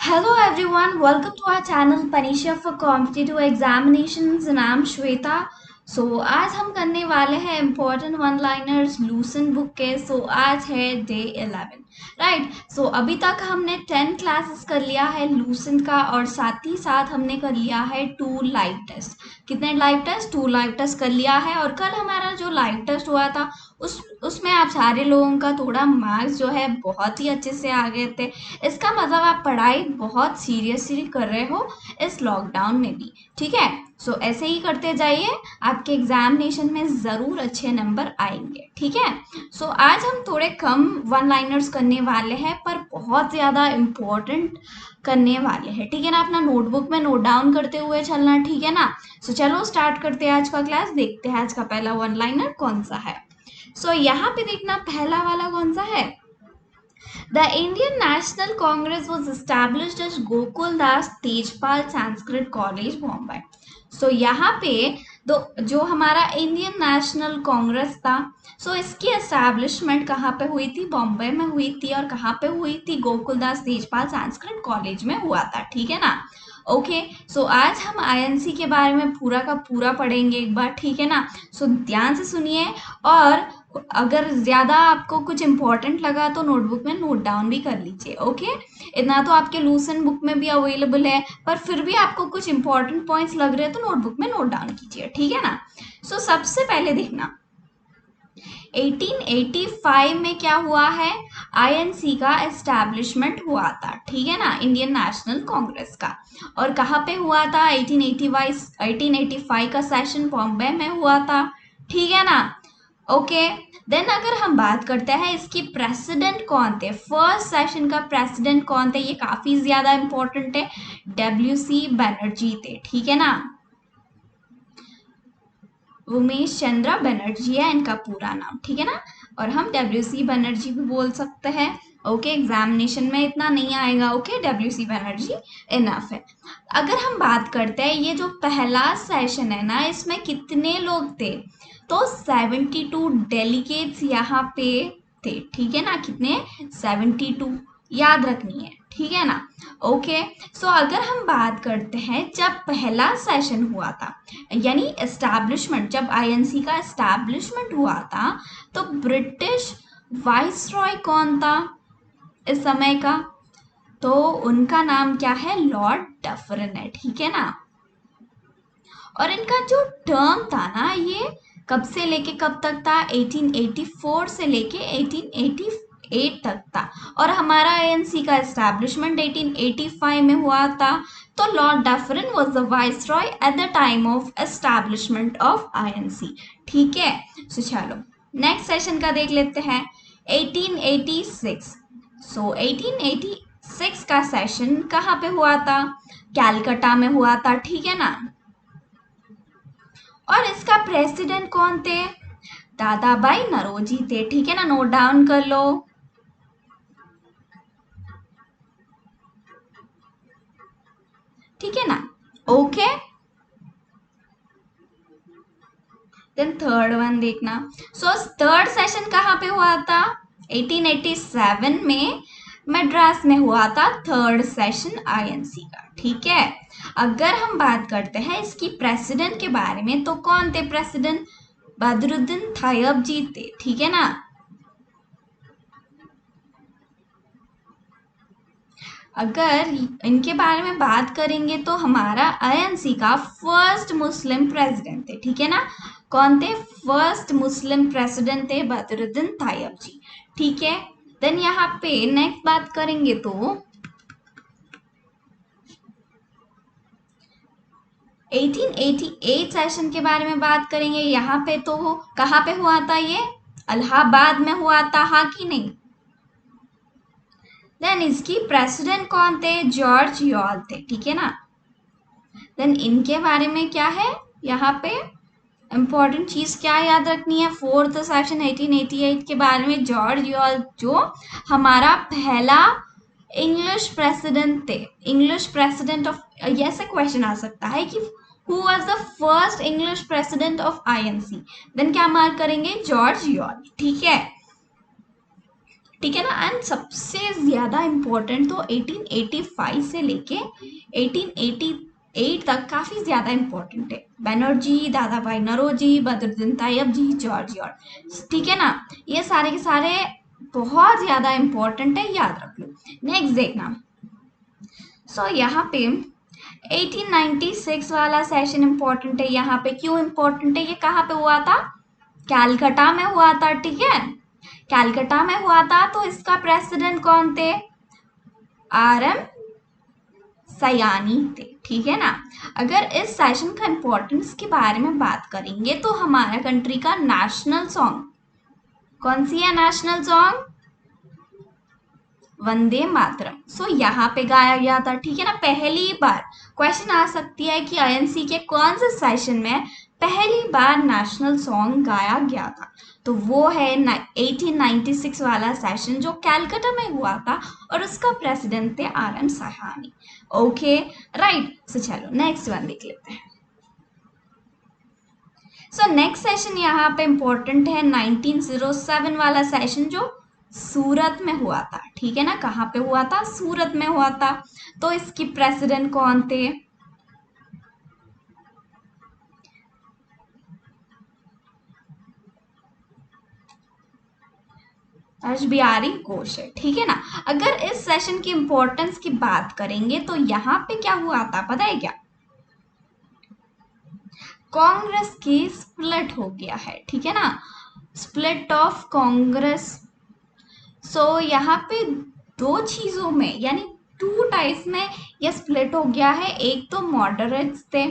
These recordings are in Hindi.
Hello everyone, welcome to our channel Panisha for Competitive Examinations and I'm Shweta. आज हम करने वाले हैं important one liners Lucent book के. आज है डे 11. राइट. अभी तक हमने 10 क्लासेस कर लिया है लूसेंट का और साथ ही साथ हमने कर लिया है 2 लाइव टेस्ट. कितने लाइव टेस्ट? 2 लाइव टेस्ट कर लिया है. और कल हमारा जो लाइव टेस्ट हुआ था उसमें आप सारे लोगों का थोड़ा मार्क्स जो है बहुत ही अच्छे से आ गए थे. इसका मतलब आप पढ़ाई बहुत सीरियसली कर रहे हो इस लॉकडाउन में भी. ठीक है. ऐसे ही करते जाइए, आपके एग्जामिनेशन में ज़रूर अच्छे नंबर आएंगे. ठीक है. आज हम थोड़े कम वन लाइनर्स करने वाले हैं पर बहुत ज़्यादा इम्पोर्टेंट करने वाले हैं. ठीक है ना. अपना नोटबुक में नोट डाउन करते हुए चलना. ठीक है ना. चलो स्टार्ट करते हैं आज का क्लास. देखते हैं आज का पहला वन लाइनर कौन सा है. यहाँ पे देखना पहला वाला कौन सा है. The Indian National Congress was established as Gokuldas Tejpal Sanskrit college Bombay. यहाँ पे जो हमारा इंडियन नेशनल कांग्रेस था, इसकी एस्टैब्लिशमेंट कहाँ पे हुई थी? बॉम्बे में हुई थी. और कहाँ पे हुई थी? गोकुलदास तेजपाल संस्कृत कॉलेज में हुआ था. ठीक है ना. ओके. आज हम आईएनसी के बारे में पूरा का पूरा पढ़ेंगे एक बार. ठीक है ना. ध्यान से सुनिए और अगर ज़्यादा आपको कुछ इम्पोर्टेंट लगा तो नोटबुक में नोट डाउन भी कर लीजिए. ओके. इतना तो आपके लूसेंट बुक में भी अवेलेबल है, पर फिर भी आपको कुछ इम्पोर्टेंट पॉइंट्स लग रहे हैं तो नोटबुक में नोट डाउन कीजिए. ठीक है ना. सबसे पहले देखना 1885 में क्या हुआ है? आईएनसी का एस्टैब्लिशमेंट हुआ था. ठीक है ना. इंडियन नेशनल कांग्रेस का. और कहाँ पे हुआ था? 1885 का सेशन बॉम्बे में हुआ था. ठीक है ना. ओके. देन अगर हम बात करते हैं इसकी प्रेसिडेंट कौन थे, फर्स्ट सेशन का प्रेसिडेंट कौन थे, ये काफी ज्यादा इंपॉर्टेंट है. डब्ल्यूसी बनर्जी थे. ठीक है ना. उमेश चंद्र बनर्जी है इनका पूरा नाम. ठीक है ना. और हम डब्ल्यूसी बनर्जी भी बोल सकते हैं. ओके. एग्जामिनेशन में इतना नहीं आएगा. ओके. डब्ल्यूसी बनर्जी इनफ है. अगर हम बात करते हैं ये जो पहला सेशन है ना, इसमें कितने लोग थे? तो 72 डेलीगेट्स यहाँ पे थे. ठीक है ना. कितने? 72 याद रखनी है. ठीक है ना. ओके. अगर हम बात करते हैं जब पहला सेशन हुआ था, यानी एस्टैब्लिशमेंट, जब आईएनसी का एस्टैब्लिशमेंट हुआ था तो ब्रिटिश वाइसरॉय कौन था इस समय का? तो उनका नाम क्या है? लॉर्ड डफरिन है. ठीक है ना. और इनका जो टर्म था ना, ये कब से लेके कब तक था? 1884 से लेके 1888 तक था. और हमारा आईएनसी का एस्टैब्लिशमेंट 1885 में हुआ था. तो Lord Dufferin was the viceroy at the time of establishment of INC. ठीक है. चलो नेक्स्ट सेशन का देख लेते हैं. 1886. 1886 का सेशन कहाँ पे हुआ था? कैलकाटा में हुआ था. ठीक है ना. और इसका प्रेसिडेंट कौन थे? दादा भाई नरोजी थे. ठीक है ना. नोट डाउन कर लो. ठीक है ना. ओके. देन थर्ड वन देखना. थर्ड सेशन कहाँ पे हुआ था? 1887 में मद्रास में हुआ था थर्ड सेशन आईएनसी का. ठीक है. अगर हम बात करते हैं इसकी प्रेसिडेंट के बारे में तो कौन थे प्रेसिडेंट? बदरुद्दीन तैयब जी थे. ठीक है ना. अगर इनके बारे में बात करेंगे तो हमारा आईएनसी का फर्स्ट मुस्लिम प्रेसिडेंट थे. ठीक है ना. कौन थे? फर्स्ट मुस्लिम प्रेसिडेंट थे बदरुद्दीन तैयब जी. ठीक है. देन यहाँ पे नेक्स्ट बात करेंगे तो 1888 सेशन के बारे में बात करेंगे. यहाँ पे तो कहाँ पे हुआ था? ये इलाहाबाद में हुआ था. हाँ कि नहीं? देन इसकी प्रेसिडेंट कौन थे? जॉर्ज यॉल थे. ठीक है ना. देन इनके बारे में क्या है यहाँ पे इम्पोर्टेंट चीज क्या याद रखनी है? फोर्थ सेशन 1888 के बारे में जॉर्ज यॉल जो हमारा पहला इंग्लिश प्रेसिडेंट थे. इंग्लिश प्रेसिडेंट ऑफ, ऐसा क्वेश्चन आ सकता है कि who was the first English president of INC? Then क्या मार्क करेंगे? George Yule. ठीक है. ठीक है ना। एंड सबसे ज्यादा इम्पोर्टेंट तो 1885 से लेके 1888 तक काफी ज्यादा इम्पोर्टेंट है। बनर्जी, दादा भाई नौरोजी, बदरुद्दीन तैयब जी, जॉर्ज और, ठीक है ना, ये सारे के सारे बहुत ज्यादा इम्पोर्टेंट है, याद रख लो। नेक्स्ट देखना। सो यहाँ पे 1896 वाला सेशन इम्पोर्टेंट है। यहाँ पे क्यों इम्पोर्टेंट है, ये कहाँ पे हुआ था, कैलकाटा में हुआ था, ठीक है, कैलकाटा में हुआ था। तो इसका प्रेसिडेंट कौन थे, आर एम सयानी थे, ठीक है ना। अगर इस सेशन का इम्पोर्टेंस के बारे में बात करेंगे तो हमारा कंट्री का नेशनल सॉन्ग कौन सी है, नेशनल सॉन्ग वंदे मातरम। सो यहाँ पे गाया गया था, ठीक है ना। पहली बार क्वेश्चन आ सकती है कि आईएनसी के कौन से सेशन में पहली बार नेशनल सॉन्ग गाया गया था, तो वो है 1896 वाला सेशन जो कैलकाटा में हुआ था और उसका प्रेसिडेंट थे R M Sahani. Okay right, so चलो नेक्स्ट वन देख लेते हैं। सो नेक्स्ट सेशन यहाँ पे इम्पोर्टेंट है 1907 वाला सेशन जो सूरत में हुआ था, ठीक है ना। कहाँ पे हुआ था, सूरत में हुआ था। तो इसकी प्रेसिडेंट कौन थे, हर्ष बिहारी घोष है, ठीक है ना। अगर इस सेशन की इंपॉर्टेंस की बात करेंगे तो यहाँ पे क्या हुआ था पता है क्या, कांग्रेस की स्प्लिट हो गया है, ठीक है ना, स्प्लिट ऑफ कांग्रेस। सो यहाँ पे दो चीजों में यानी टू टाइप्स में ये स्प्लिट हो गया है। एक तो मॉडरेट्स थे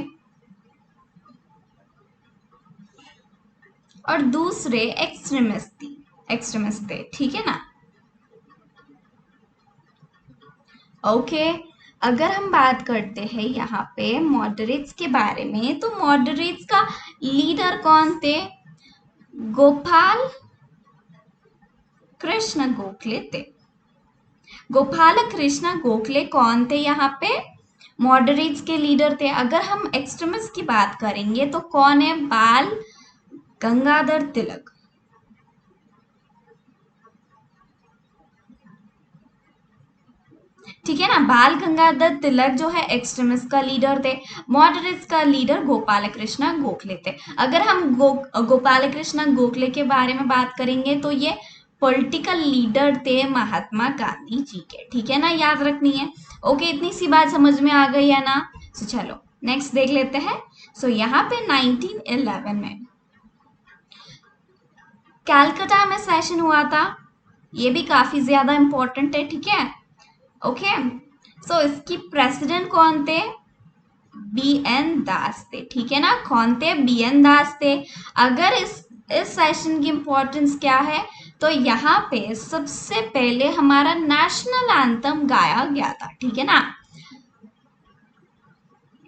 और दूसरे एक्सट्रीमिस्ट थे, ठीक है ना। ओके अगर हम बात करते हैं यहाँ पे मॉडरेट्स के बारे में, तो मॉडरेट्स का लीडर कौन थे, गोपाल कृष्ण गोखले थे। गोपाल कृष्ण गोखले कौन थे, यहाँ पे मॉडरेट्स के लीडर थे। अगर हम एक्सट्रीमिस्ट की बात करेंगे तो कौन है, बाल गंगाधर तिलक, ठीक है ना। बाल गंगाधर तिलक जो है एक्सट्रीमिस्ट का लीडर थे, मॉडरेट्स का लीडर गोपाल कृष्ण गोखले थे। अगर हम गोपाल कृष्ण गोखले के बारे में बात करेंगे तो ये पॉलिटिकल लीडर थे महात्मा गांधी जी के, ठीक है ना, याद रखनी है। ओके इतनी सी बात समझ में आ गई है ना। तो चलो नेक्स्ट देख लेते हैं। सो यहाँ पे 1911 में कैलकाटा में सेशन हुआ था, ये भी काफी ज्यादा इंपॉर्टेंट है, ठीक है। ओके सो इसकी प्रेसिडेंट कौन थे, बी एन दास थे, ठीक है ना। कौन थे, बी एन दास थे। अगर इस सेशन की इंपॉर्टेंस क्या है, तो यहाँ पे सबसे पहले हमारा नेशनल एंथम गाया गया था, ठीक है ना,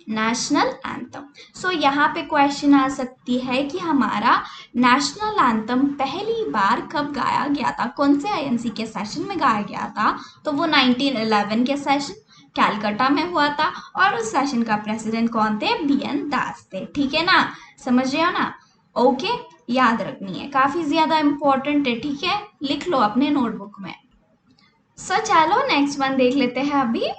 नेशनल एंथम। सो यहाँ पे क्वेश्चन आ सकती है कि हमारा नेशनल एंथम पहली बार कब गाया गया था, कौन से आईएनसी के सेशन में गाया गया था, तो वो 1911 के सेशन कैलकाटा में हुआ था और उस सेशन का प्रेसिडेंट कौन थे, बी एन दास थे, ठीक है ना, समझ रहे हो ना। ओके याद रखनी है, काफी ज्यादा इंपॉर्टेंट है, ठीक है, लिख लो अपने नोटबुक में। सो चलो नेक्स्ट वन देख लेते हैं अभी।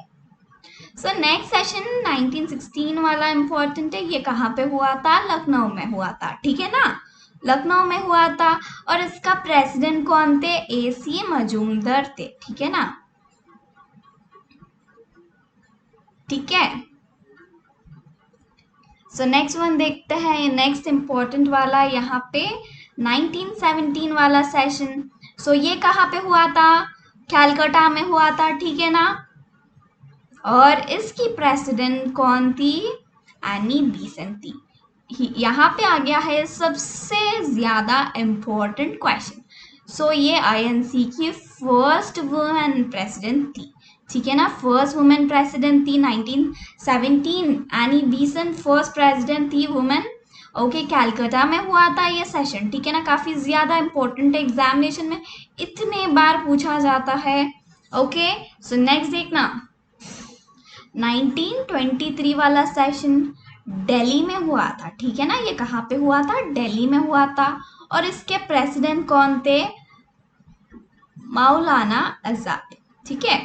सो नेक्स्ट सेशन 1916 वाला इम्पोर्टेंट है। ये कहाँ पे हुआ था, लखनऊ में हुआ था, ठीक है ना, लखनऊ में हुआ था। और इसका प्रेसिडेंट कौन थे, एसी मजूमदार थे, ठीक है ना, ठीक है। सो नेक्स्ट वन देखते हैं, नेक्स्ट इम्पोर्टेंट वाला यहाँ पे 1917 वाला सेशन। सो ये कहाँ पे हुआ था, कैलकाटा में हुआ था, ठीक है ना। और इसकी प्रेसिडेंट कौन थी, एनी बेसेंट थी। यहाँ पे आ गया है सबसे ज्यादा इम्पोर्टेंट क्वेश्चन। सो ये आईएनसी की फर्स्ट वुमेन प्रेसिडेंट थी, ठीक है ना, फर्स्ट वुमेन प्रेसिडेंट थी 1917। एनी बेसेंट फर्स्ट प्रेसिडेंट थी वुमेन। ओके कैलकाटा में हुआ था ये सेशन, ठीक है ना, काफी ज्यादा इंपॉर्टेंट है, एग्जामिनेशन में इतने बार पूछा जाता है। ओके सो नेक्स्ट देखना, 1923 वाला सेशन दिल्ली में हुआ था, ठीक है ना। ये कहाँ पे हुआ था, दिल्ली में हुआ था। और इसके प्रेसिडेंट कौन थे, मौलाना आजाद, ठीक है।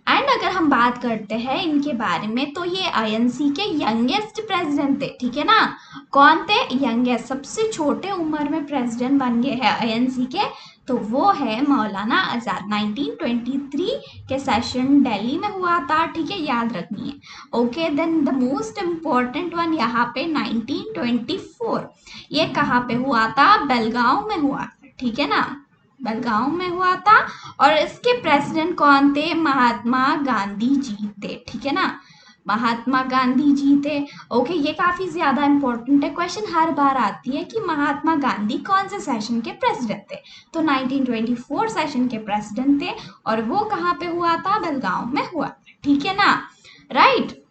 एंड अगर हम बात करते हैं इनके बारे में तो ये आईएनसी के यंगेस्ट प्रेसिडेंट थे, ठीक है ना। कौन थे? यंगेस्ट, सबसे छोटे उम्र में प्रेसिडेंट बन गए हैं आईएनसी के, तो वो है मौलाना आजाद। 1923 के सेशन दिल्ली में हुआ था, ठीक है, याद रखनी है। Okay, then the most important one यहाँ पे 1924, ये कहाँ पे हुआ था? बेलगांव में हुआ, ठीक है ना, बेलगांव में हुआ था। और इसके प्रेसिडेंट कौन थे? महात्मा गांधी जी थे, ठीक है ना, महात्मा गांधी जी थे। ओके, ये काफी ज्यादा इंपॉर्टेंट है, क्वेश्चन हर बार आती है कि महात्मा गांधी कौन से सेशन के प्रेसिडेंट थे, तो 1924 सेशन के प्रेसिडेंट थे, और वो कहाँ पे हुआ था? बेलगांव में हुआ, ठीक है ना, राइट।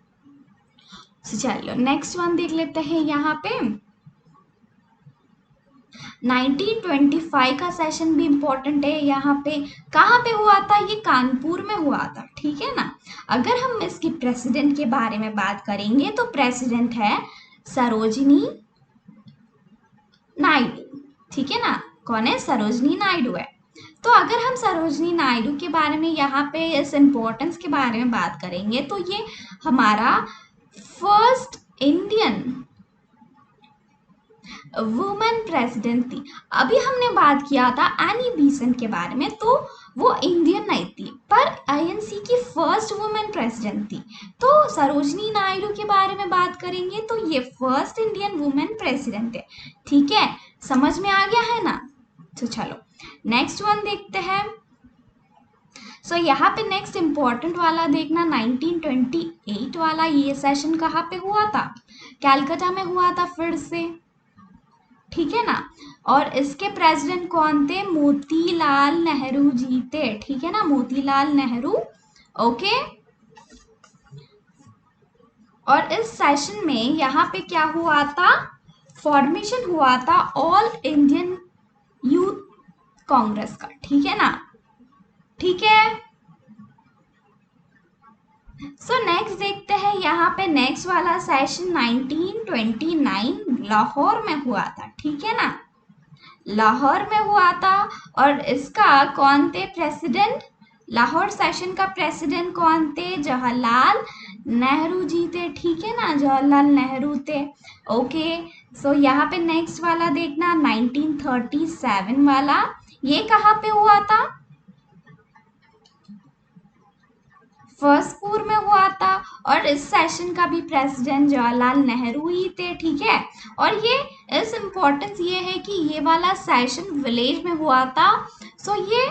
चलो नेक्स्ट वन देख लेते हैं यहाँ पे। 1925 का सेशन भी इम्पोर्टेंट है यहाँ पे। कहाँ पे हुआ था? ये कानपुर में हुआ था, ठीक है ना। अगर हम इसके प्रेसिडेंट के बारे में बात करेंगे तो प्रेसिडेंट है सरोजिनी नायडू, ठीक है ना। कौन है? सरोजिनी नायडू है। तो अगर हम सरोजिनी नायडू के बारे में यहाँ पे इस इम्पोर्टेंस के बारे में बात करेंगे तो ये हमारा फर्स्ट इंडियन वुमेन प्रेसिडेंट थी। अभी हमने बात किया था एनी बेसेंट के बारे में, तो वो इंडियन नहीं थी, पर आईएनसी की फर्स्ट वुमेन प्रेसिडेंट थी। तो सरोजनी नायडू के बारे में बात करेंगे तो ये फर्स्ट इंडियन वुमेन प्रेसिडेंट है, ठीक है, समझ में आ गया है ना। तो चलो नेक्स्ट वन देखते हैं। सो यहाँ पे नेक्स्ट इम्पोर्टेंट वाला देखना, 1928 वाला ये सेशन कहाँ पे हुआ था? कैलकाटा में हुआ था फिर से, ठीक है ना। और इसके प्रेसिडेंट कौन थे? मोतीलाल नेहरू जी थे, ठीक है ना, मोतीलाल नेहरू। ओके, और इस सेशन में यहाँ पे क्या हुआ था? फॉर्मेशन हुआ था ऑल इंडियन यूथ कांग्रेस का, ठीक है ना, ठीक है। सो नेक्स्ट देखते हैं यहाँ पे नेक्स्ट वाला सेशन 1929 लाहौर में हुआ था, ठीक है ना, लाहौर में हुआ था। और इसका कौन थे प्रेसिडेंट? लाहौर सेशन का प्रेसिडेंट कौन थे? जवाहरलाल नेहरू जी थे, ठीक है ना, जवाहरलाल नेहरू थे। ओके, सो यहाँ पे नेक्स्ट वाला देखना 1937 वाला, ये कहाँ पे हुआ था? फिरोजपुर में हुआ था। और इस सेशन का भी प्रेसिडेंट जवाहरलाल नेहरू ही थे, ठीक है। और ये इस इम्पोर्टेंस ये है कि ये वाला सेशन विलेज में हुआ था, सो ये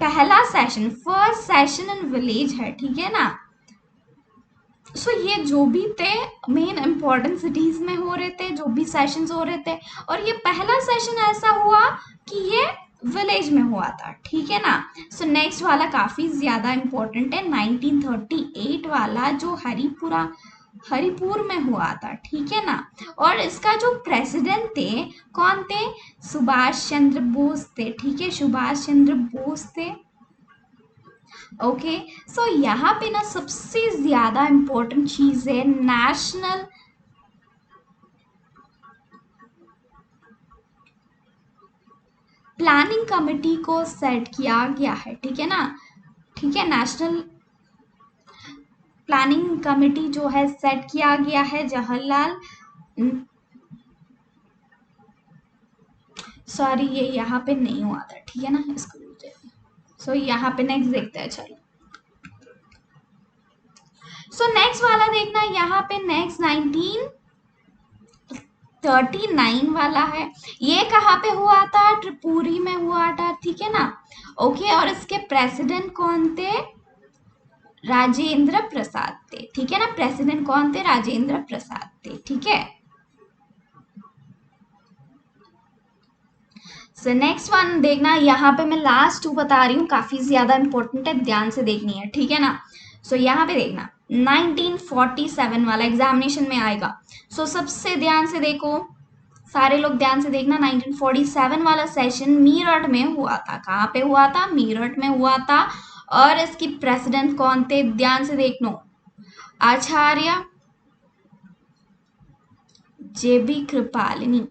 पहला session, first session in village है, ठीक है ना। सो ये जो भी थे मेन इम्पोर्टेंट सिटीज में हो रहे थे, जो भी सेशंस हो रहे थे, और ये पहला सेशन ऐसा हुआ कि ये विलेज में हुआ था, ठीक है ना। सो नेक्स्ट वाला काफी ज्यादा इम्पोर्टेंट है, 1938 वाला जो हरिपुर में हुआ था, ठीक है ना। और इसका जो प्रेसिडेंट थे कौन थे? सुभाष चंद्र बोस थे, ठीक है, सुभाष चंद्र बोस थे। ओके, सो यहाँ पे ना सबसे ज्यादा इम्पोर्टेंट चीज है नेशनल प्लानिंग कमेटी को सेट किया गया है, ठीक है ना, ठीक है, नेशनल प्लानिंग कमेटी जो है सेट किया गया है जवाहरलाल, सॉरी ये यहाँ पे नहीं हुआ था, ठीक है ना, इसको सो यहाँ पे नेक्स्ट देखते हैं, चलो। सो नेक्स्ट वाला देखना, यहाँ पे नेक्स्ट 1939 वाला है, ये कहाँ पे हुआ था? त्रिपुरी में हुआ था, ठीक है ना। ओके, और इसके प्रेसिडेंट कौन थे? राजेंद्र प्रसाद थे, ठीक है ना, प्रेसिडेंट कौन थे? राजेंद्र प्रसाद थे, ठीक है। सो नेक्स्ट वन देखना, यहाँ पे मैं लास्ट टू बता रही हूँ, काफी ज्यादा इंपॉर्टेंट है, ध्यान से देखनी है, ठीक है ना। सो यहाँ पे देखना 1947 वाला एग्जामिनेशन में आएगा, सो सबसे ध्यान से देखो, सारे लोग ध्यान से देखना। 1947 वाला सेशन मीरठ में हुआ था, कहाँ पे हुआ था? मीरठ में हुआ था। और इसकी प्रेसिडेंट कौन थे? ध्यान से देखनो, आचार्य जेबी कृपलानी,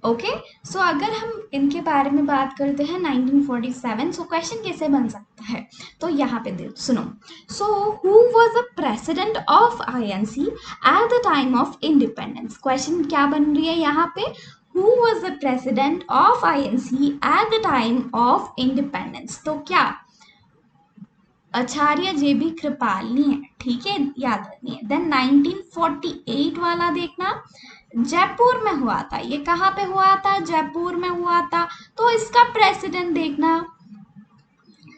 ओके। सो अगर हम इनके बारे में बात करते हैं 1947, सो क्वेश्चन कैसे बन सकता है, तो यहाँ पे दे सुनो। So who was the president of INC at the time of independence. Question क्या बन रही है यहाँ पे, who was the president of INC at the time of independence. तो क्या आचार्य JB कृपालनी है, ठीक है, याद रखनी है। देन 1948 वाला देखना, जयपुर में हुआ था। ये कहाँ पे हुआ था, जयपुर में हुआ था। तो इसका प्रेसिडेंट देखना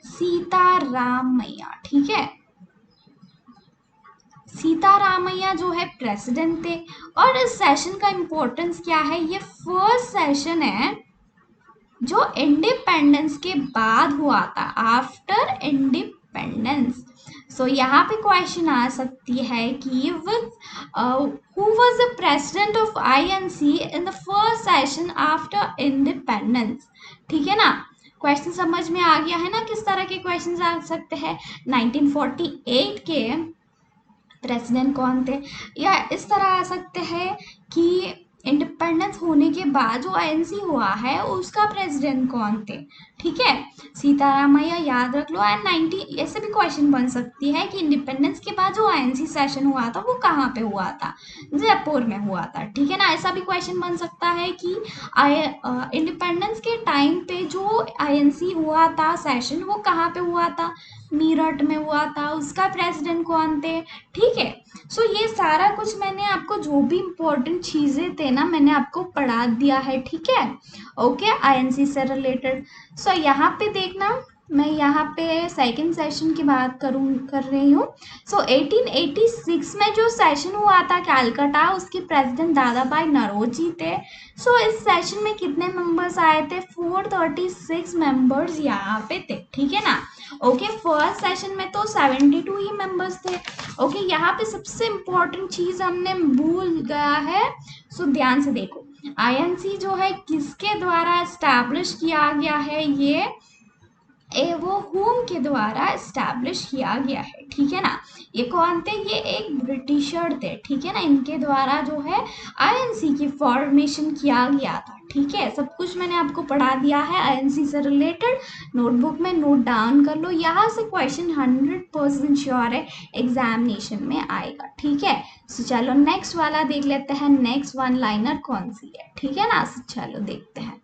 सीतारामैया, ठीक है, सीतारामैया जो है प्रेसिडेंट थे। और इस सेशन का इंपॉर्टेंस क्या है, ये फर्स्ट सेशन है जो इंडिपेंडेंस के बाद हुआ था, आफ्टर इंडिपेंडेंस। सो यहाँ पे क्वेश्चन आ सकती है कि with who was the president of INC in the first session after independence, ठीक है ना। क्वेश्चन समझ में आ गया है ना, किस तरह के क्वेश्चन आ सकते हैं। 1948 के प्रेसिडेंट कौन थे, या इस तरह आ सकते हैं कि इंडिपेंडेंस होने के बाद जो आईएनसी हुआ है उसका प्रेसिडेंट कौन थे, ठीक है, सीतारामैया, याद रख लो। एंड 90 ऐसे भी क्वेश्चन बन सकती है कि इंडिपेंडेंस के बाद जो आईएनसी सेशन हुआ था वो कहाँ पे हुआ था, जयपुर में हुआ था, ठीक है ना। ऐसा भी क्वेश्चन बन सकता है कि इंडिपेंडेंस के टाइम पे जो आईएनसी हुआ था सेशन वो कहाँ पे हुआ था, मीरठ में हुआ था, उसका प्रेसिडेंट कौन थे, ठीक है। सो ये सारा कुछ मैंने आपको जो भी इम्पोर्टेंट चीजें थे ना मैंने आपको पढ़ा दिया है, ठीक है, ओके, आईएनसी से रिलेटेड। सो यहाँ पे देखना, मैं यहाँ पे सेकंड सेशन की बात कर रही हूँ। सो 1886 में जो सेशन हुआ था कैलकाटा, उसके प्रेसिडेंट दादा भाई नौरोजी थे। सो इस सेशन में कितने मेंबर्स आए थे, 436 मेंबर्स यहाँ पे थे, ठीक है ना। ओके, फर्स्ट सेशन में तो 72 ही मेंबर्स थे। ओके, यहाँ पे सबसे इम्पोर्टेंट चीज हमने भूल गया है, सो ध्यान से देखो। आईएनसी जो है किसके द्वारा एस्टैब्लिश किया गया है, ये वो हुम के द्वारा एस्टैब्लिश किया गया है, ठीक है ना। ये कौन थे, ये एक ब्रिटिशर थे, ठीक है ना, इनके द्वारा जो है आईएनसी की फॉर्मेशन किया गया था, ठीक है। सब कुछ मैंने आपको पढ़ा दिया है आईएनसी से रिलेटेड, नोटबुक में नोट डाउन कर लो। यहाँ से क्वेश्चन 100% श्योर है एग्जामिनेशन में आएगा, ठीक है। सो चलो नेक्स्ट वाला देख लेते हैं, नेक्स्ट वन लाइनर कौन सी है, ठीक है ना। चलो देखते हैं।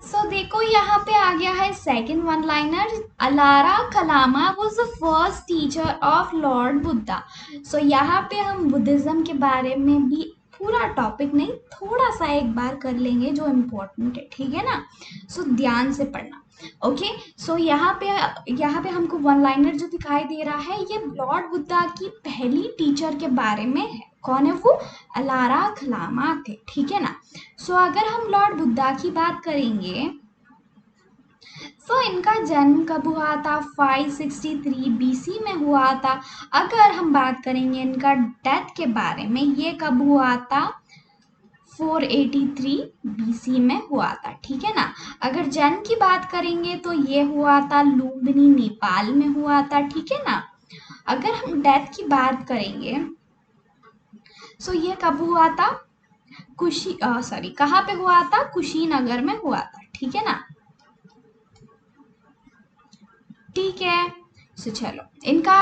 सो देखो यहाँ पे आ गया है second one liner, Alara Kalama was the first teacher of lord Buddha. सो यहाँ पे हम बुद्धिज्म के बारे में भी पूरा टॉपिक नहीं, थोड़ा सा एक बार कर लेंगे जो इम्पोर्टेंट है, ठीक है ना। सो ध्यान से पढ़ना, ओके। सो यहाँ पे हमको वन लाइनर जो दिखाई दे रहा है ये लॉर्ड बुद्धा की पहली टीचर के बारे में है। कौन है वो, अलारा कलामा थे, ठीक है ना। सो अगर हम लॉर्ड बुद्धा की बात करेंगे, सो इनका जन्म कब हुआ था, 563 BC में हुआ था। अगर हम बात करेंगे इनका डेथ के बारे में, ये कब हुआ था, 483 BC में हुआ था, ठीक है ना। अगर जन्म की बात करेंगे तो ये हुआ था लुम्बिनी, नेपाल में हुआ था, ठीक है ना। अगर हम डेथ की बात करेंगे, सो ये कब हुआ था, कहाँ पे हुआ था, कुशीनगर में हुआ था, ठीक है ना, ठीक है। सो चलो इनका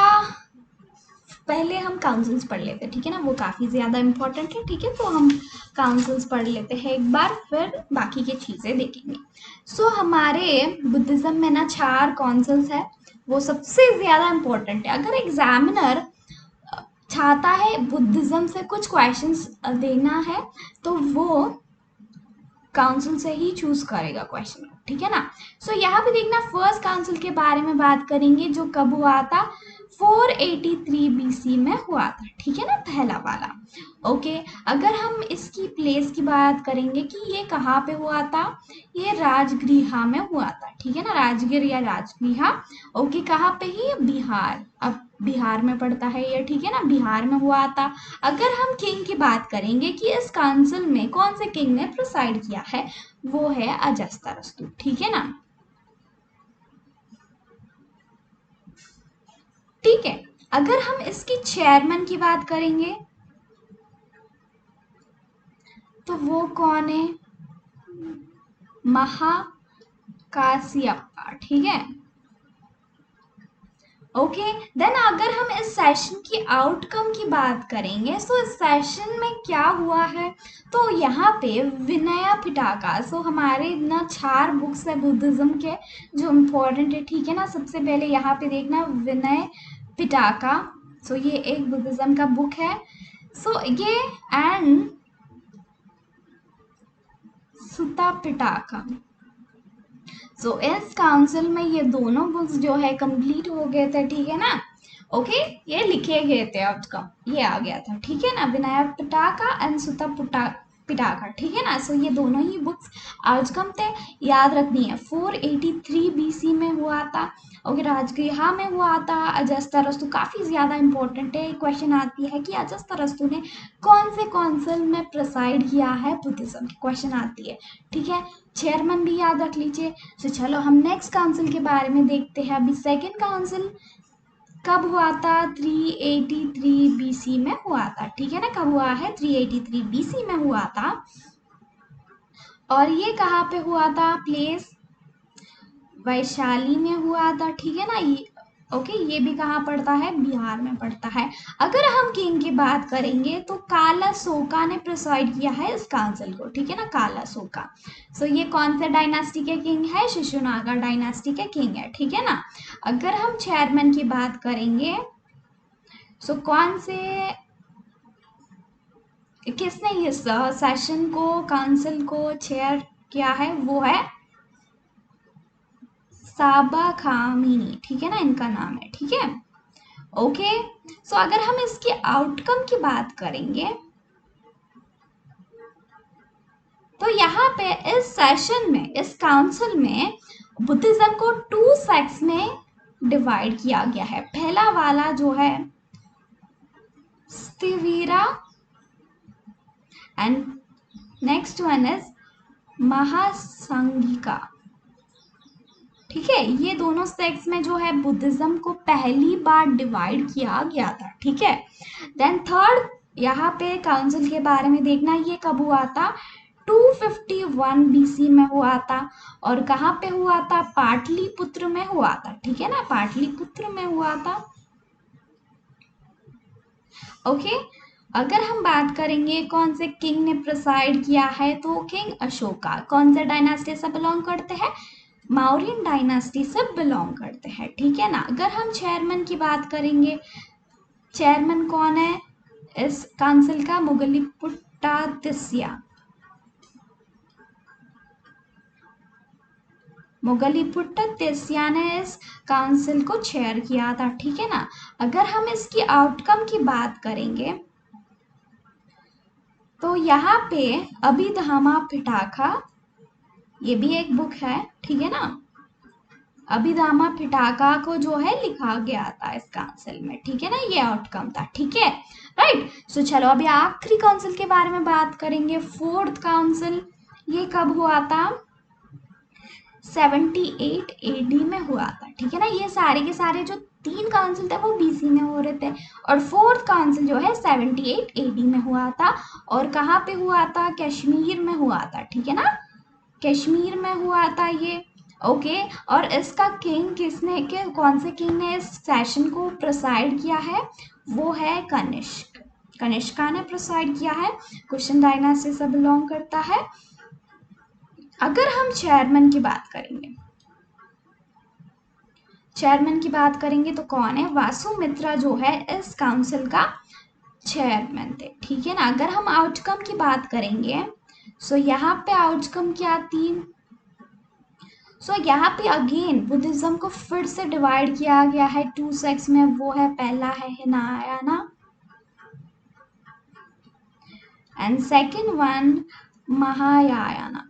पहले हम काउंसिल्स पढ़ लेते हैं, ठीक है ना, वो काफ़ी ज़्यादा इम्पोर्टेंट है, ठीक है। तो हम काउंसिल्स पढ़ लेते हैं एक बार, फिर बाकी की चीज़ें देखेंगे। सो हमारे बुद्धिज़्म में ना 4 काउंसिल्स है, वो सबसे ज़्यादा इम्पोर्टेंट है। अगर एग्जामिनर चाहता है बुद्धिज़्म से कुछ क्वेश्चंस देना है तो वो काउंसिल से ही चूज करेगा क्वेश्चन को, ठीक है ना। सो यहाँ पे देखना, फर्स्ट काउंसिल के बारे में बात करेंगे जो कब हुआ था, 483 BC में हुआ था, ठीक है ना, पहला वाला। ओके, अगर हम इसकी प्लेस की बात करेंगे कि ये कहाँ पे हुआ था, ये राजगृहा में हुआ था, ठीक है ना, राजगीर या राजगृहा। ओके, कहाँ पे ही, बिहार, अब बिहार में पड़ता है ये, ठीक है ना, बिहार में हुआ था। अगर हम किंग की बात करेंगे कि इस काउंसिल में कौन से किंग ने प्रिसाइड किया है, वो है अजस्तारस्तु, ठीक है ना, ठीक है। अगर हम इसकी चेयरमैन की बात करेंगे, तो वो कौन है? महाकाश्यपा, ठीक है। ओके, देन अगर हम इस सेशन की आउटकम की बात करेंगे, तो इस सेशन में क्या हुआ है, तो यहाँ पे विनय पिटका, सो हमारे ना 4 बुक्स है बुद्धिज्म के जो इम्पोर्टेंट है, ठीक है ना। सबसे पहले यहाँ पे देखना विनय पिटका, सो ये एक बुद्धिज्म का बुक है। सो ये एंड सुता पिटका, सो इस काउंसिल में ये दोनों बुक्स जो है कंप्लीट हो गए थे, ठीक है ना। ओके, ये लिखे गए थे, आउटकम ये आ गया था, ठीक है ना। विनायक पिटाका एंड सुता पिटाका, ठीक है ना। सो ये दोनों ही बुक्स आउटकम थे, याद रखनी है। 483 बीसी में हुआ था, ओके, राजगृह में हुआ था। अजस्तारस्तु काफी ज्यादा इंपॉर्टेंट है, क्वेश्चन आती है कि अजस्तारस्तु ने कौन से काउंसिल में प्रिसाइड किया है बुद्धिज्म की, क्वेश्चन आती है, ठीक है। चेयरमैन भी याद रख लीजिए। तो चलो हम नेक्स्ट काउंसिल के बारे में देखते हैं। अभी सेकेंड काउंसिल कब हुआ था? 383 बीसी में हुआ था, ठीक है ना। कब हुआ है? 383 बीसी में हुआ था। और ये कहाँ पे हुआ था? प्लेस वैशाली में हुआ था, ठीक है ना। ये ओके, ये भी कहाँ पड़ता है? बिहार में पड़ता है। अगर हम किंग की बात करेंगे तो काला सोका ने प्रिसाइड किया है इस काउंसिल को, ठीक है ना, काला सोका। सो ये कौन से डायनास्टी के किंग है? शिशुनागा डायनास्टी के किंग है, ठीक है ना। अगर हम चेयरमैन की बात करेंगे, सो कौन से, किसने ये सेशन को, काउंसिल को चेयर किया है? वो है साबा खामिनी, ठीक है ना, इनका नाम है, ठीक है। ओके, सो अगर हम इसके आउटकम की बात करेंगे, तो यहाँ पे इस सेशन में, इस काउंसिल में बुद्धिज्म को 2 सेक्ट्स में डिवाइड किया गया है। पहला वाला जो है Sthavira and next one is Mahasanghika, ठीक है। ये दोनों सेक्ट्स में जो है बुद्धिज्म को पहली बार डिवाइड किया गया था, ठीक है। देन थर्ड यहाँ पे काउंसिल के बारे में देखना, ये कब हुआ था? 251 बीसी में हुआ था। और कहाँ पे हुआ था? पाटलिपुत्र में हुआ था, ठीक है ना, पाटलिपुत्र में हुआ था। ओके, अगर हम बात करेंगे कौन से किंग ने प्रिसाइड किया है, तो किंग अशोका। कौन से डायनास्टी से बिलोंग करते हैं? मौर्यन डायनास्टी से बिलोंग करते हैं, ठीक है ना। अगर हम चेयरमैन की बात करेंगे, चेयरमैन कौन है इस काउंसिल का? मुगलिपुट्टातिस्या, मुगलिपुट्टातिस्या ने इस काउंसिल को चेयर किया था, ठीक है ना। अगर हम इसकी आउटकम की बात करेंगे, तो यहाँ पे अभिधामा पिटाका, ये भी एक बुक है, ठीक है ना। अभिधामा पिटाका को जो है लिखा गया था इस काउंसिल में, ठीक है ना। ये आउटकम था, ठीक है, राइट। सो चलो अभी आखिरी काउंसिल के बारे में बात करेंगे, 4th काउंसिल। ये कब हुआ था? 78 एडी में हुआ था, ठीक है ना। ये सारे के सारे जो 3 काउंसिल थे वो बीसी में हो रहे थे, और 4th काउंसिल जो है 78 एडी में हुआ था। और कहाँ पे हुआ था? कश्मीर में हुआ था, ठीक है ना, कश्मीर में हुआ था ये। ओके, और इसका किंग किसने के, कौन से किंग ने इस सेशन को प्रिसाइड किया है? वो है कनिष्क, कनिष्का ने प्रिसाइड किया है। कुशन डायनास्टी से बिलोंग करता है। अगर हम चेयरमैन की बात करेंगे, चेयरमैन की बात करेंगे तो कौन है? वासुमित्रा जो है इस काउंसिल का चेयरमैन थे, ठीक है ना। अगर हम आउटकम की बात करेंगे, सो यहाँ पे आउटकम क्या थी? सो यहाँ पे अगेन बुद्धिज्म को फिर से डिवाइड किया गया है 2 सेक्ट्स में। वो है, पहला है Hinayana and second one Mahayana,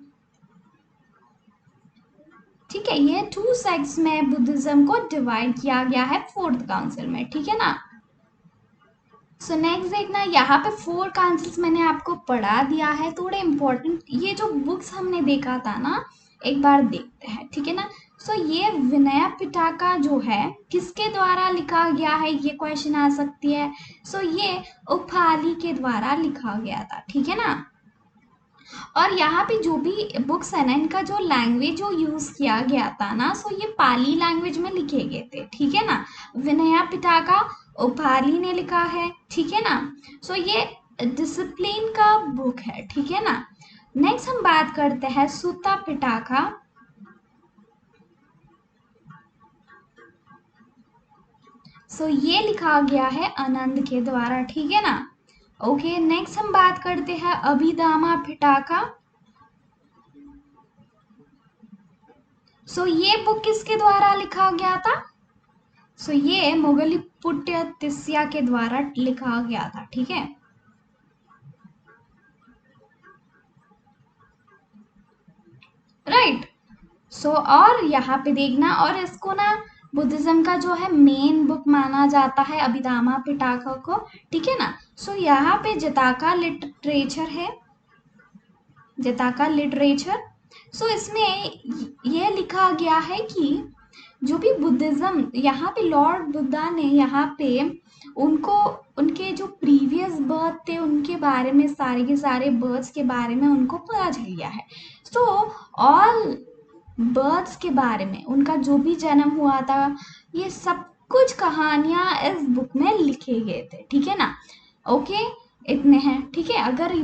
ठीक है। ये 2 सेक्ट्स में बुद्धिज्म को डिवाइड किया गया है 4th काउंसिल में, ठीक है ना। सो नेक्स्ट देखना, यहाँ पे 4 काउंसिल्स मैंने आपको पढ़ा दिया है, थोड़े इंपॉर्टेंट। ये जो बुक्स हमने देखा था ना, एक बार देखते हैं, ठीक है ना। सो ये विनय पिटाका जो है किसके द्वारा लिखा गया है? ये क्वेश्चन आ सकती है। सो ये उफाली के द्वारा लिखा गया था, ठीक है ना। और यहाँ पे जो भी बुक्स है ना, इनका जो लैंग्वेज जो यूज किया गया था ना, सो ये पाली लैंग्वेज में लिखे गए थे, ठीक है ना। विनया पिटका पाली ने लिखा है, ठीक है ना। सो ये डिसिप्लिन का बुक है, ठीक है ना। नेक्स्ट हम बात करते हैं सुत्ता पिटाका। सो ये लिखा गया है आनंद के द्वारा, ठीक है ना। ओके, नेक्स्ट हम बात करते हैं अभिधामा पिटाका। सो ये बुक किसके द्वारा लिखा गया था? सो ये मोगलीपुट्ट तिस्या के द्वारा लिखा गया था, ठीक है। राइट। सो और यहाँ पे देखना, और इसको ना बुद्धिज्म का जो है मेन बुक माना जाता है अभिधामा पिटाका को, ठीक है ना। सो यहाँ पे जताका लिटरेचर है, जताका लिटरेचर। सो इसमें ये लिखा गया है कि जो भी बुद्धिज्म, यहाँ पे लॉर्ड बुद्धा ने यहाँ पे उनको उनके जो प्रीवियस बर्थ थे उनके बारे में, सारे के सारे बर्थ्स के बारे में उनको पता चल गया है। सो ऑल बर्थ्स के बारे में, उनका जो भी जन्म हुआ था, ये सब कुछ कहानियां इस बुक में लिखे गए थे, ठीक है ना। ओके, इतने हैं, ठीक है। अगर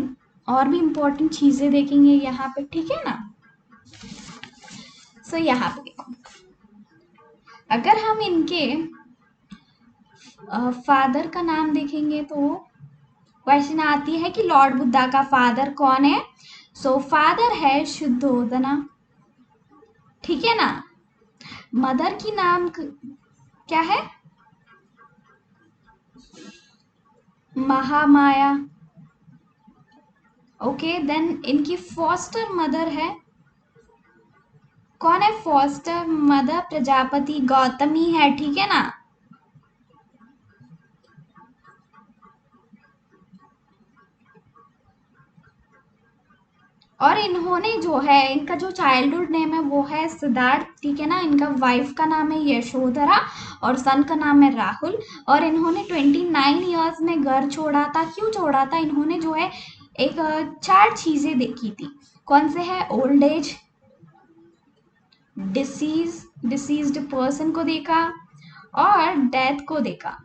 और भी इम्पोर्टेंट चीजें देखेंगे यहाँ पे, ठीक है ना। सो यहाँ पे देखो, अगर हम इनके फादर का नाम देखेंगे तो क्वेश्चन आती है कि लॉर्ड बुद्धा का फादर कौन है। सो फादर है शुद्धोधना, ठीक है ना। मदर की नाम क्या है? महामाया। ओके, देन इनकी फॉस्टर मदर है, कौन है? फॉस्टर मदर प्रजापति गौतमी है, ठीक है ना। और इन्होंने जो है, इनका जो चाइल्डहुड नेम है वो है सिद्धार्थ, ठीक है ना। इनका वाइफ का नाम है यशोधरा और सन का नाम है राहुल। और इन्होंने 29 ईयर्स में घर छोड़ा था। क्यों छोड़ा था? इन्होंने जो है एक 4 चीजें देखी थी। कौन से है? ओल्ड एज, डिसीज्ड पर्सन को देखा, और डेथ को देखा,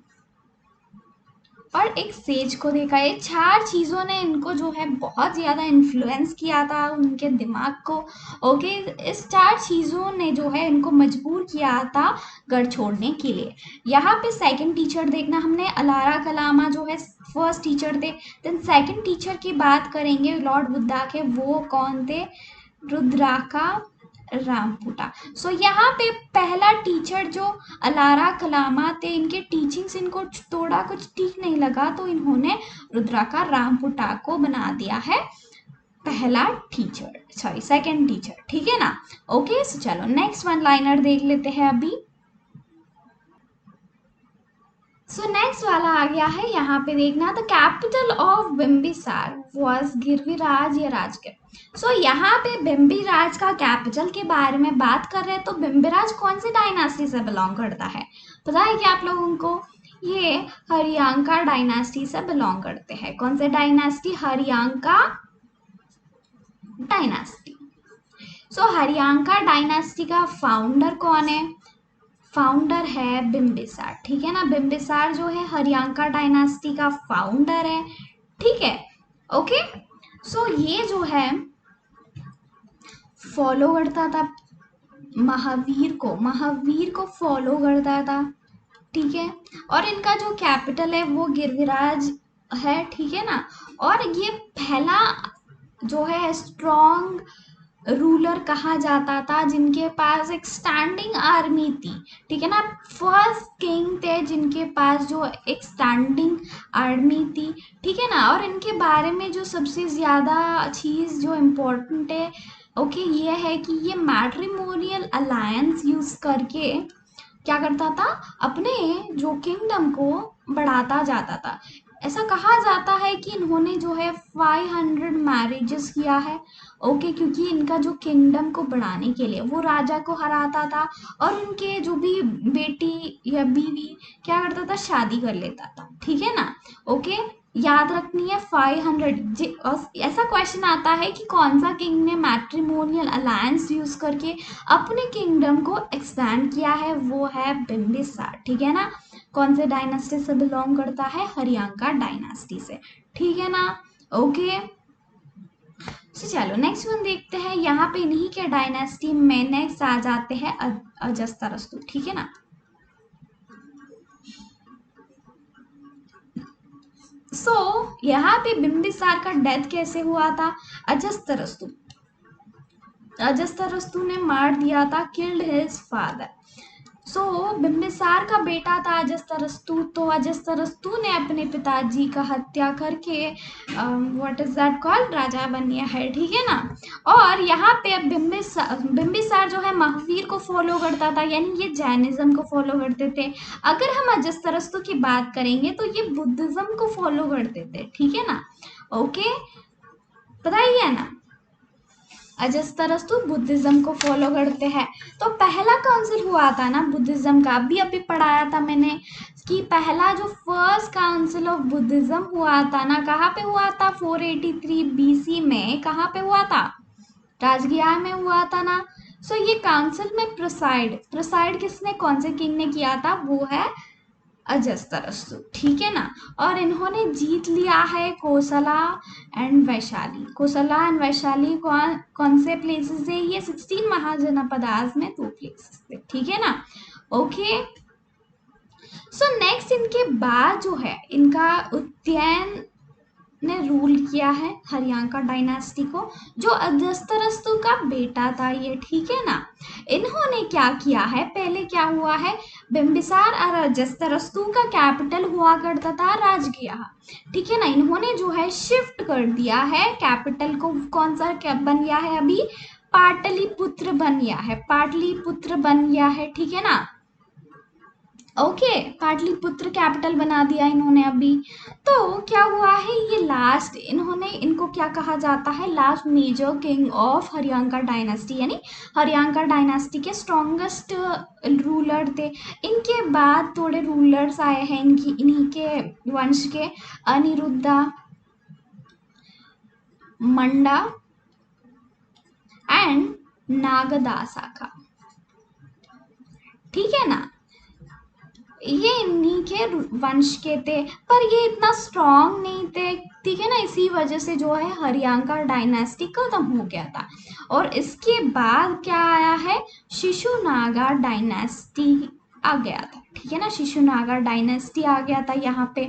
और एक सेज को देखा। ये 4 चीजों ने इनको जो है बहुत ज्यादा इन्फ्लुएंस किया था उनके दिमाग को। ओके, इस 4 चीजों ने जो है इनको मजबूर किया था घर छोड़ने के लिए। यहाँ पे सेकंड टीचर देखना, हमने अलारा कलामा जो है फर्स्ट टीचर थे। देन सेकंड टीचर की बात करेंगे लॉर्ड बुद्धा के, वो कौन थे? रुद्राका रामपुटा। सो यहाँ पे पहला टीचर जो अलारा कलामा थे, इनके टीचिंग्स इनको थोड़ा कुछ ठीक नहीं लगा, तो इन्होंने रुद्राका रामपुटा को बना दिया है पहला टीचर, सॉरी सेकंड टीचर, ठीक है ना। ओके, सो चलो नेक्स्ट वन लाइनर देख लेते हैं अभी। सो नेक्स्ट वाला आ गया है, यहाँ पे देखना, the capital of Bimbisara was Giriraj या राजगिर। सो यहाँ पे बिम्बिराज का कैपिटल के बारे में बात कर रहे हैं। तो बिम्बिराज कौन सी डायनास्टी से बिलोंग करता है? पता है क्या आप लोगों को? ये हरियांका डायनास्टी से बिलोंग करते हैं। कौन से डायनास्टी? हरियांका डायनास्टी। सो हरियांका डायनास्टी का फाउंडर कौन है? फाउंडर है बिम्बिसार, ठीक है ना। बिम्बिसार जो है हरियांका डायनास्टी का फाउंडर है, ठीक है। ओके, सो ये जो है फॉलो करता था महावीर को फॉलो करता था, ठीक है। और इनका जो कैपिटल है वो गिरिराज है, ठीक है ना। और ये पहला जो है स्ट्रॉन्ग रूलर कहा जाता था जिनके पास एक स्टैंडिंग आर्मी थी, ठीक है ना। फर्स्ट किंग थे जिनके पास जो एक स्टैंडिंग आर्मी थी, ठीक है ना। और इनके बारे में जो सबसे ज़्यादा चीज़ जो इम्पोर्टेंट है, ओके, ये है कि ये मैट्रिमोनियल अलायंस यूज़ करके क्या करता था? अपने जो किंगडम को बढ़ाता जाता था। ऐसा कहा जाता है कि इन्होंने जो है 500 मैरिजेस किया है, ओके, क्योंकि इनका जो किंगडम को बढ़ाने के लिए वो राजा को हराता था, और उनके जो भी बेटी या बीवी क्या करता था? शादी कर लेता था, ठीक है ना। ओके, याद रखनी है 500। ऐसा क्वेश्चन आता है कि कौन सा किंग ने मैट्रिमोनियल अलायंस यूज करके अपने किंगडम को एक्सपैंड किया है, वो है बिम्बिसार, ठीक है ना। कौन से डायनास्टी से बिलोंग करता है, हरियांका डायनास्टी से, ठीक है ना। ओके, तो चलो नेक्स्ट वन देखते हैं। यहाँ पे इन्हीं के डायनास्टी में नेक्स्ट आ जाते हैं अजस्तरस्तु, ठीक है ना। यहाँ पे बिम्बिसार का डेथ कैसे हुआ था, अजस्तरस्तु ने मार दिया था, किल्ड हिज फादर। बिम्बिसार का बेटा था अजस्तरस्तु, तो अजस्तरस्तु ने अपने पिताजी का हत्या करके व्हाट इज दैट कॉल्ड, राजा बन गया है, ठीक है ना। और यहाँ पे अब बिम्बिसार जो है महावीर को फॉलो करता था, यानी ये जैनिज्म को फॉलो करते थे। अगर हम अजस्तरस्तु की बात करेंगे तो ये बुद्धिज्म को फॉलो करते थे, ठीक है ना। ओके, पता ही है ना, अजस्तरस्तु बुद्धिज्म को फॉलो करते हैं। तो पहला काउंसिल हुआ था ना बुद्धिज्म का, अभी पढ़ाया था मैंने कि पहला जो फर्स्ट काउंसिल ऑफ बुद्धिज्म हुआ था ना, कहाँ पे हुआ था, 483 बीसी में, कहाँ पे हुआ था, राजगिर में हुआ था ना। ये काउंसिल में प्रोसाइड किसने, कौन से किंग ने किया था, वो है अजस्तरस्तु, ठीक है ना। और इन्होंने जीत लिया है कोसला एंड वैशाली। कोसला एंड वैशाली कौन से प्लेसेस है, ये 16 महाजनपदास में 2 प्लेसेस थे, ठीक है ना। ओके, नेक्स्ट इनके बाद जो है इनका उज्जैन ने रूल किया है हरियांका डायनास्टी को, जो अजस्तरस्तु का बेटा था ये, ठीक है ना। इन्होंने क्या किया है, पहले क्या हुआ है, बिम्बिसार और अजस्तरस्तु का कैपिटल हुआ करता था राजगिर, ठीक है ना। इन्होंने जो है शिफ्ट कर दिया है कैपिटल को, कौन सा बन गया है अभी, पाटलिपुत्र बन गया है, पाटलिपुत्र बन गया है, ठीक है ना। ओके, पाटलिपुत्र कैपिटल बना दिया इन्होंने अभी। तो क्या हुआ है, ये लास्ट, इनको क्या कहा जाता है, last major king of Haryanka dynasty, यानी हरियांका डायनास्टी के स्ट्रॉन्गेस्ट रूलर थे। इनके बाद थोड़े रूलर्स आए हैं इन्हीं के वंश के, अनिरुद्धा, मंडा एंड नागदासाका, ठीक है ना। ये इन्हीं के वंश के थे, पर ये इतना स्ट्रॉन्ग नहीं थे, ठीक है ना। इसी वजह से जो है हरियांका डायनास्टी खत्म हो गया था। और इसके बाद क्या आया है, शिशुनागा डायनास्टी आ गया था, ठीक है ना। शिशुनागा डायनेस्टी आ गया था यहाँ पे,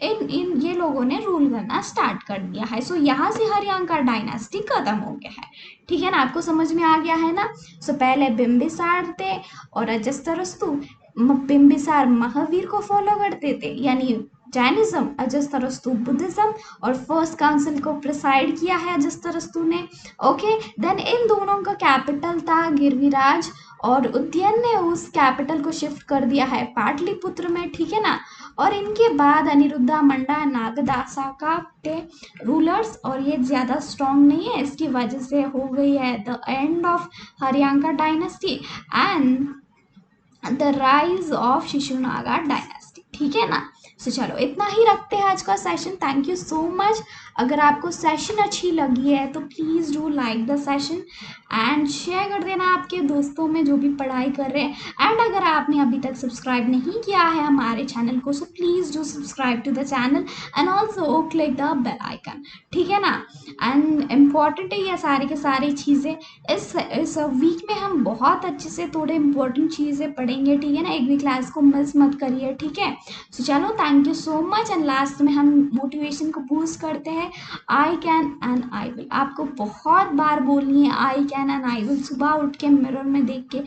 इन ये लोगों ने रूल करना स्टार्ट कर दिया है। यहाँ से हरियांका डायनेस्टी खत्म हो गया है, ठीक है ना। आपको समझ में आ गया है ना। पहले बिम्बिसार थे और अजस्तरस्तु, बिम्बिसार महावीर को फॉलो करते थे, यानी जैनिज्म, अजस्तरस्तु बुद्धिज्म, और फर्स्ट काउंसिल को प्रिसाइड किया है अजस्तरस्तु ने। ओके, देन इन दोनों का कैपिटल था गिरिराज, और उज्जैन ने उस कैपिटल को शिफ्ट कर दिया है पाटलिपुत्र में, ठीक है ना। और इनके बाद अनिरुद्धा, मंडा, नागदासाका थे रूलर्स, और ये ज़्यादा स्ट्रॉन्ग नहीं है, इसकी वजह से हो गई है the end of Haryanka dynasty and the rise of Shishunaga dynasty, ठीक है ना। चलो इतना ही रखते हैं आज का session. Thank you so much. अगर आपको सेशन अच्छी लगी है तो please do like the session and share कर देना आपके दोस्तों में जो भी पढ़ाई कर रहे हैं। एंड अगर आपने अभी तक सब्सक्राइब नहीं किया है हमारे चैनल को, so please do subscribe to the channel and also click the bell icon, ठीक है ना। एंड इम्पॉर्टेंट है ये सारी के सारी चीज़ें। इस वीक में हम बहुत अच्छे से थोड़े इम्पोर्टेंट चीज़ें पढ़ेंगे, ठीक है ना। एक भी क्लास को मिस मत करिए, ठीक है। चलो thank you so much. And last में हम मोटिवेशन को बूस्ट करते हैं, आई कैन एंड आई विल। आपको बहुत बार बोलनी है I can and I will, सुबह उठ के मिरर में देख के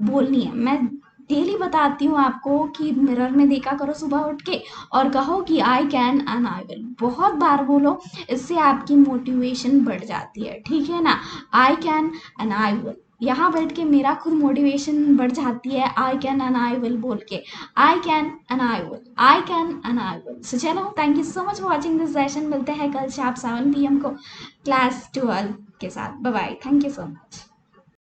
बोलनी है। मैं डेली बताती हूँ आपको कि मिरर में देखा करो सुबह उठ के और कहो कि आई कैन एंड आई विल, बहुत बार बोलो, इससे आपकी मोटिवेशन बढ़ जाती है, ठीक है ना। I can and I will, यहाँ बैठ के मेरा खुद मोटिवेशन बढ़ जाती है, I can and I will बोल के, I can and I will, I can and I will. So चलो thank you so much for watching this session. मिलते हैं कल शाम 7 PM को क्लास 12 के साथ। Bye bye, thank you so much.